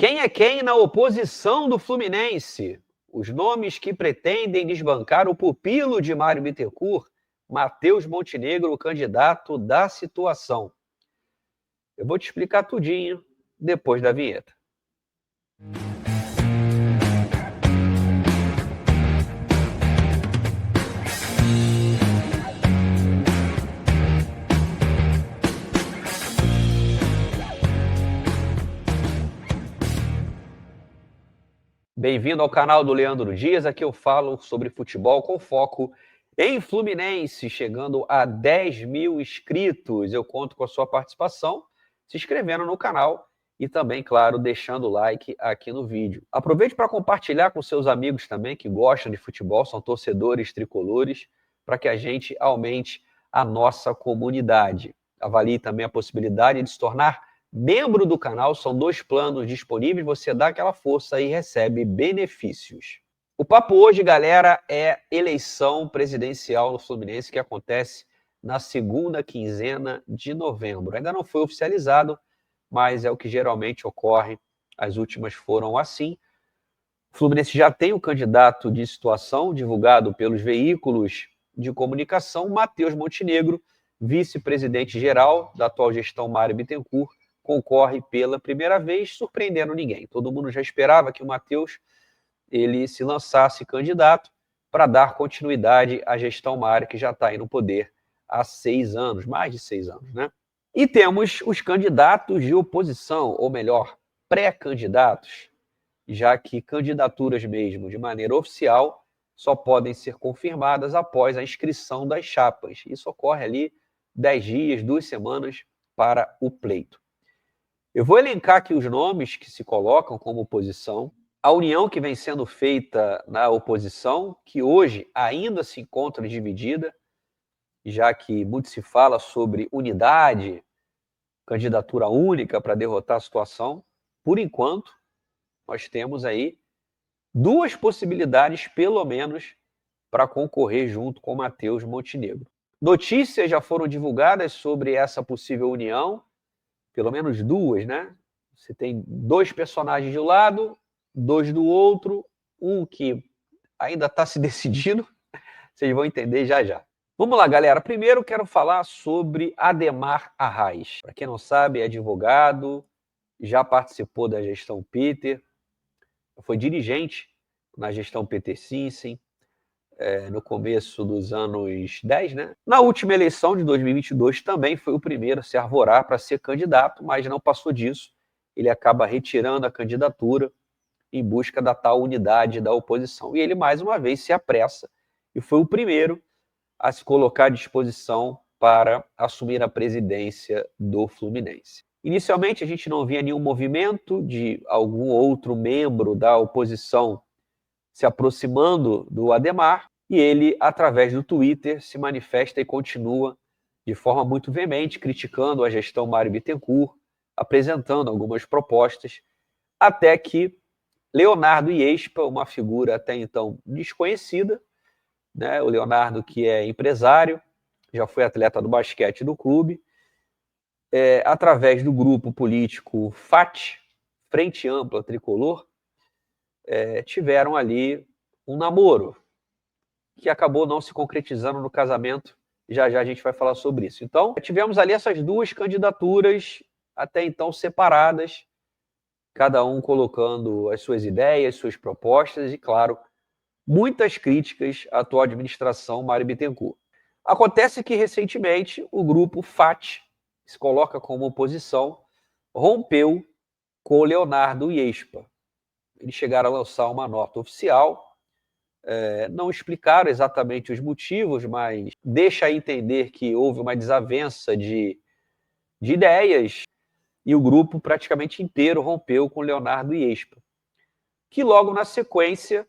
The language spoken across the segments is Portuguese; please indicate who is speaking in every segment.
Speaker 1: Quem é quem na oposição do Fluminense? Os nomes que pretendem desbancar o pupilo de Mário Bittencourt, Matheus Montenegro, o candidato da situação. Eu vou te explicar tudinho depois da vinheta. Bem-vindo ao canal do Leandro Dias. Aqui eu falo sobre futebol com foco em Fluminense, chegando a 10 mil inscritos. Eu conto com a sua participação, se inscrevendo no canal e também, claro, deixando o like aqui no vídeo. Aproveite para compartilhar com seus amigos também que gostam de futebol, são torcedores tricolores, para que a gente aumente a nossa comunidade. Avalie também a possibilidade de se tornar membro do canal, são 2 planos disponíveis, você dá aquela força e recebe benefícios. O papo hoje, galera, é eleição presidencial no Fluminense, que acontece na segunda quinzena de novembro. Ainda não foi oficializado, mas é o que geralmente ocorre, as últimas foram assim. O Fluminense já tem um candidato de situação, divulgado pelos veículos de comunicação, Matheus Montenegro, vice-presidente geral da atual gestão Mário Bittencourt, concorre pela primeira vez, surpreendendo ninguém. Todo mundo já esperava que o Matheus ele se lançasse candidato para dar continuidade à gestão Mário, que já está aí no poder há 6 anos, mais de 6 anos, né? E temos os candidatos de oposição, ou melhor, pré-candidatos, já que candidaturas mesmo de maneira oficial só podem ser confirmadas após a inscrição das chapas. Isso ocorre ali 10 dias, 2 semanas para o pleito. Eu vou elencar aqui os nomes que se colocam como oposição, a união que vem sendo feita na oposição, que hoje ainda se encontra dividida, já que muito se fala sobre unidade, candidatura única para derrotar a situação. Por enquanto, nós temos aí 2 possibilidades, pelo menos, para concorrer junto com Matheus Montenegro. Notícias já foram divulgadas sobre essa possível união, pelo menos 2, né? Você tem 2 personagens de um lado, 2 do outro, um que ainda está se decidindo, vocês vão entender já já. Vamos lá, galera. Primeiro quero falar sobre Ademar Arraes. Para quem não sabe, é advogado, já participou da gestão Peter, foi dirigente na gestão Peter Sinsen, no começo dos anos 10, né? Na última eleição de 2022 também foi o primeiro a se arvorar para ser candidato, mas não passou disso. Ele acaba retirando a candidatura em busca da tal unidade da oposição. E ele, mais uma vez, se apressa e foi o primeiro a se colocar à disposição para assumir a presidência do Fluminense. Inicialmente, a gente não via nenhum movimento de algum outro membro da oposição se aproximando do Ademar, e ele, através do Twitter, se manifesta e continua de forma muito veemente, criticando a gestão Mário Bittencourt, apresentando algumas propostas, até que Leonardo Iespa, uma figura até então desconhecida, né? O Leonardo, que é empresário, já foi atleta do basquete do clube, através do grupo político FAT, Frente Ampla Tricolor, tiveram ali um namoro, que acabou não se concretizando no casamento. Já já a gente vai falar sobre isso. Então, tivemos ali essas 2 candidaturas, até então separadas, cada um colocando as suas ideias, suas propostas e, claro, muitas críticas à atual administração Mário Bittencourt. Acontece que, recentemente, o grupo FAT, que se coloca como oposição, rompeu com o Leonardo Iespa. Eles chegaram a lançar uma nota oficial, não explicaram exatamente os motivos, mas deixa entender que houve uma desavença de ideias e o grupo praticamente inteiro rompeu com Leonardo Iespa, que logo na sequência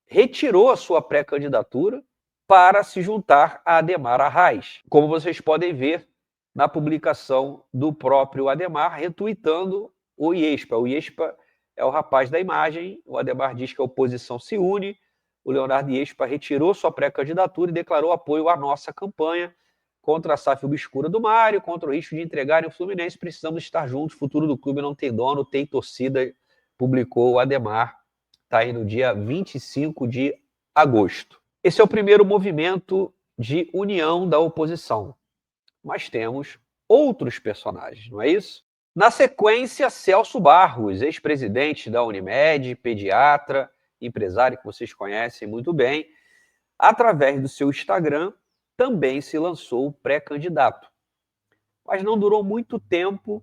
Speaker 1: retirou a sua pré-candidatura para se juntar a Ademar Arraes, como vocês podem ver na publicação do próprio Ademar, retuitando o Iespa. O Iespa é o rapaz da imagem, o Ademar diz que a oposição se une, o Leonardo Iespa retirou sua pré-candidatura e declarou apoio à nossa campanha contra a SAF obscura do Mário, contra o risco de entregarem o Fluminense. Precisamos estar juntos, o futuro do clube não tem dono, tem torcida publicou o Ademar, está aí no dia 25 de agosto. Esse é o primeiro movimento de união da oposição, mas temos outros personagens, não é isso? Na sequência, Celso Barros, ex-presidente da Unimed, pediatra, empresário que vocês conhecem muito bem, através do seu Instagram, também se lançou pré-candidato. Mas não durou muito tempo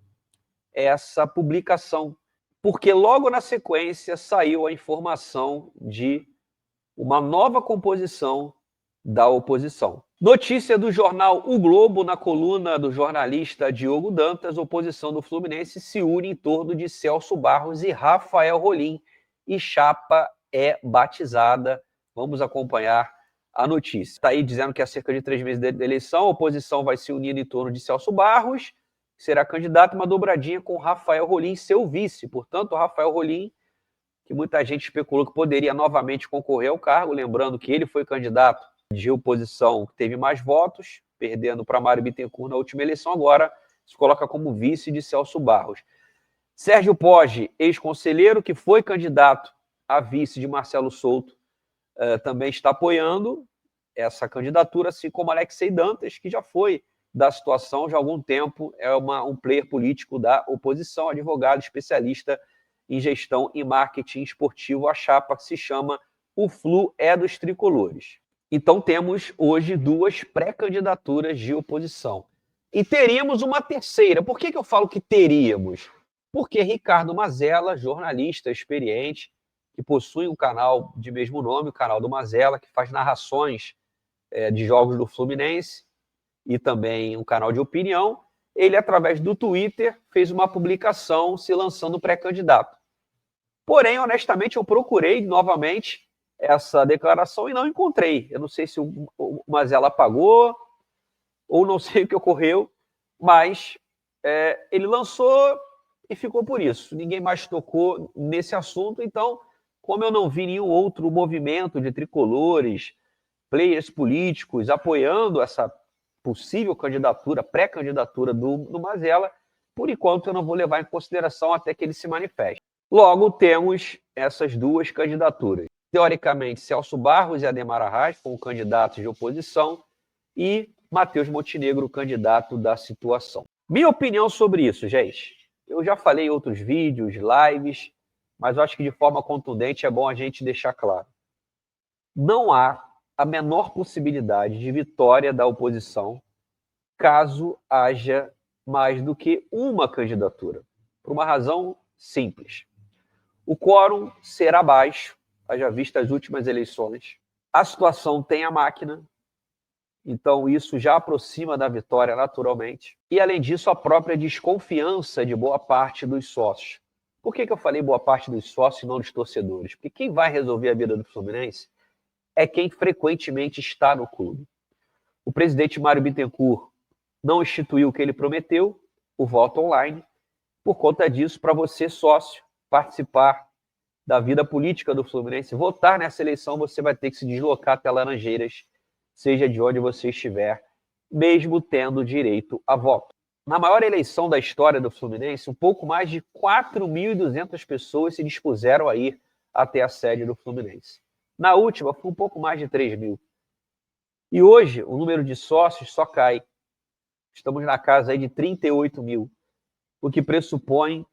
Speaker 1: essa publicação, porque logo na sequência saiu a informação de uma nova composição da oposição. Notícia do jornal O Globo, na coluna do jornalista Diogo Dantas, oposição do Fluminense se une em torno de Celso Barros e Rafael Rolim, e chapa é batizada. Vamos acompanhar a notícia. Está aí dizendo que há cerca de 3 meses da eleição, a oposição vai se unir em torno de Celso Barros, que será candidato, uma dobradinha com Rafael Rolim, seu vice. Portanto, o Rafael Rolim, que muita gente especulou que poderia novamente concorrer ao cargo, lembrando que ele foi candidato de oposição que teve mais votos, perdendo para Mário Bittencourt na última eleição, agora se coloca como vice de Celso Barros. Sérgio Poggi, ex-conselheiro, que foi candidato a vice de Marcelo Souto, também está apoiando essa candidatura, assim como Alexei Dantas, que já foi da situação já há algum tempo, é um player político da oposição, advogado especialista em gestão e marketing esportivo. A chapa que se chama O Flu é dos Tricolores. Então temos hoje 2 pré-candidaturas de oposição. E teríamos uma terceira. Por que eu falo que teríamos? Porque Ricardo Mazella, jornalista experiente, que possui um canal de mesmo nome, o canal do Mazella, que faz narrações de jogos do Fluminense e também um canal de opinião, ele, através do Twitter, fez uma publicação se lançando pré-candidato. Porém, honestamente, eu procurei novamente essa declaração e não encontrei. Eu não sei se o Mazella apagou ou não sei o que ocorreu, mas ele lançou e ficou por isso. Ninguém mais tocou nesse assunto. Então, como eu não vi nenhum outro movimento de tricolores, players políticos apoiando essa possível candidatura, pré-candidatura do Mazella, por enquanto eu não vou levar em consideração até que ele se manifeste. Logo, temos essas 2 candidaturas. Teoricamente, Celso Barros e Ademar Arraes como candidatos de oposição e Matheus Montenegro, candidato da situação. Minha opinião sobre isso, gente. Eu já falei em outros vídeos, lives, mas eu acho que de forma contundente é bom a gente deixar claro. Não há a menor possibilidade de vitória da oposição caso haja mais do que uma candidatura, por uma razão simples. O quórum será baixo, haja vista as últimas eleições. A situação tem a máquina, então isso já aproxima da vitória naturalmente. E, além disso, a própria desconfiança de boa parte dos sócios. Por que eu falei boa parte dos sócios e não dos torcedores? Porque quem vai resolver a vida do Fluminense é quem frequentemente está no clube. O presidente Mário Bittencourt não instituiu o que ele prometeu, o voto online. Por conta disso, para você, sócio, participar da vida política do Fluminense, votar nessa eleição, você vai ter que se deslocar até Laranjeiras, seja de onde você estiver, mesmo tendo direito a voto. Na maior eleição da história do Fluminense, um pouco mais de 4.200 pessoas se dispuseram a ir até a sede do Fluminense. Na última, foi um pouco mais de 3.000. E hoje, o número de sócios só cai. Estamos na casa aí de 38.000, o que pressupõe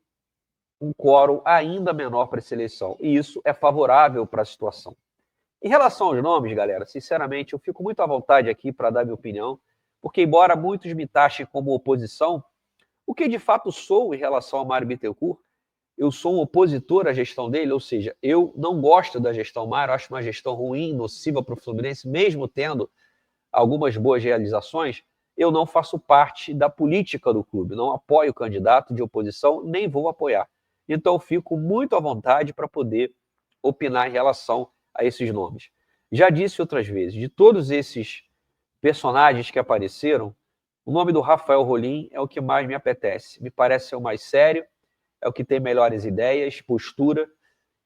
Speaker 1: um quórum ainda menor para essa eleição. E isso é favorável para a situação. Em relação aos nomes, galera, sinceramente, eu fico muito à vontade aqui para dar minha opinião, porque embora muitos me taxem como oposição, o que de fato sou em relação a Mário Bittencourt, eu sou um opositor à gestão dele, ou seja, eu não gosto da gestão Mário, acho uma gestão ruim, nociva para o Fluminense, mesmo tendo algumas boas realizações. Eu não faço parte da política do clube, não apoio o candidato de oposição, nem vou apoiar. Então, fico muito à vontade para poder opinar em relação a esses nomes. Já disse outras vezes, de todos esses personagens que apareceram, o nome do Rafael Rolim é o que mais me apetece. Me parece ser o mais sério, é o que tem melhores ideias, postura,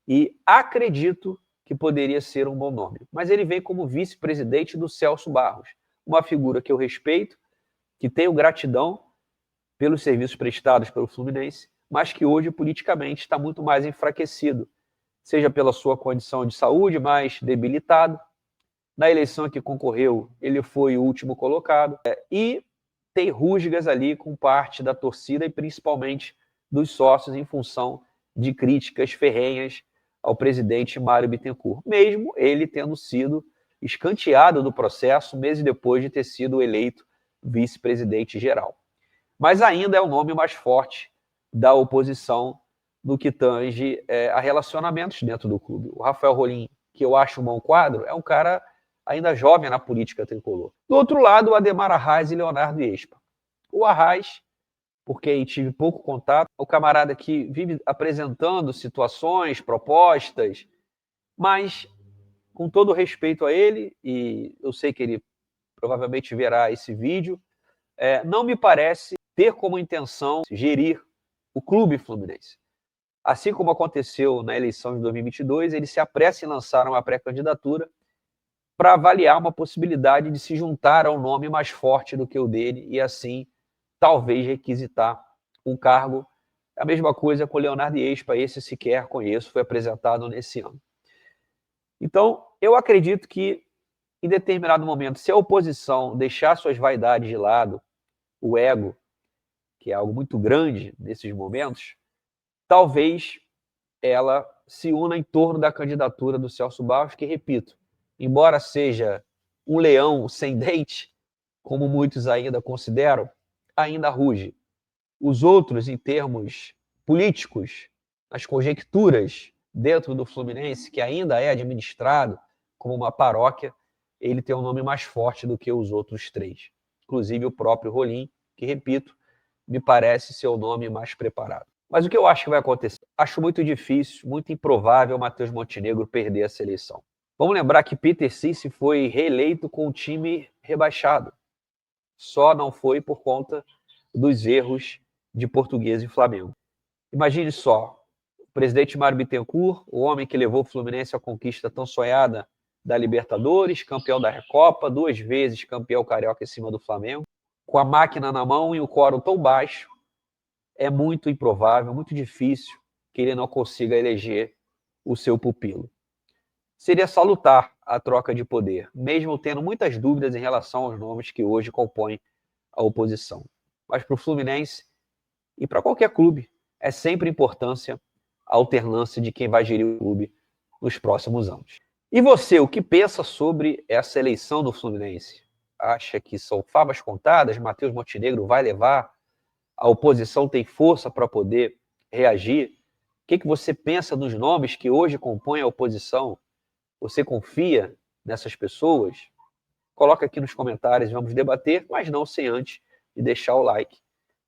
Speaker 1: e acredito que poderia ser um bom nome. Mas ele vem como vice-presidente do Celso Barros, uma figura que eu respeito, que tenho gratidão pelos serviços prestados pelo Fluminense, mas que hoje politicamente está muito mais enfraquecido, seja pela sua condição de saúde mais debilitado. Na eleição que concorreu, ele foi o último colocado, e tem rusgas ali com parte da torcida e principalmente dos sócios em função de críticas ferrenhas ao presidente Mário Bittencourt, mesmo ele tendo sido escanteado do processo meses depois de ter sido eleito vice-presidente geral. Mas ainda é o nome mais forte da oposição no que tange a relacionamentos dentro do clube. O Rafael Rolim, que eu acho um bom quadro, é um cara ainda jovem na política tricolor. Do outro lado, o Ademar Arraes e Leonardo Expa. O Arraes, porque tive pouco contato, o camarada que vive apresentando situações, propostas, mas com todo respeito a ele, e eu sei que ele provavelmente verá esse vídeo, não me parece ter como intenção gerir o clube fluminense. Assim como aconteceu na eleição de 2022, ele se apressa em lançar uma pré-candidatura para avaliar uma possibilidade de se juntar a um nome mais forte do que o dele e, assim, talvez requisitar um cargo. A mesma coisa com o Leonardo Expa, esse sequer conheço, foi apresentado nesse ano. Então, eu acredito que, em determinado momento, se a oposição deixar suas vaidades de lado, o ego, que é algo muito grande nesses momentos, talvez ela se una em torno da candidatura do Celso Barros, que, repito, embora seja um leão sem dente, como muitos ainda consideram, ainda ruge. Os outros, em termos políticos, as conjecturas dentro do Fluminense, que ainda é administrado como uma paróquia, ele tem um nome mais forte do que os outros três. Inclusive o próprio Rolim, que, repito, me parece ser o nome mais preparado. Mas o que eu acho que vai acontecer? Acho muito difícil, muito improvável o Matheus Montenegro perder essa eleição. Vamos lembrar que Peter Cisse foi reeleito com o time rebaixado. Só não foi por conta dos erros de Portuguesa e Flamengo. Imagine só, o presidente Mário Bittencourt, o homem que levou o Fluminense à conquista tão sonhada da Libertadores, campeão da Recopa, 2 vezes campeão carioca em cima do Flamengo, com a máquina na mão e o quórum tão baixo, é muito improvável, muito difícil que ele não consiga eleger o seu pupilo. Seria salutar a troca de poder, mesmo tendo muitas dúvidas em relação aos nomes que hoje compõem a oposição. Mas para o Fluminense e para qualquer clube, é sempre importância a alternância de quem vai gerir o clube nos próximos anos. E você, o que pensa sobre essa eleição do Fluminense? Acha que são favas contadas? Matheus Montenegro vai levar? A oposição tem força para poder reagir? O que você pensa dos nomes que hoje compõem a oposição? Você confia nessas pessoas? Coloca aqui nos comentários, vamos debater, mas não sem antes de deixar o like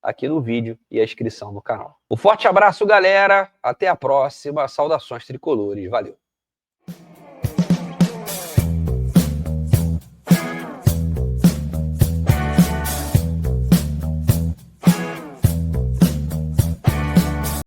Speaker 1: aqui no vídeo e a inscrição no canal. Um forte abraço, galera. Até a próxima. Saudações tricolores. Valeu.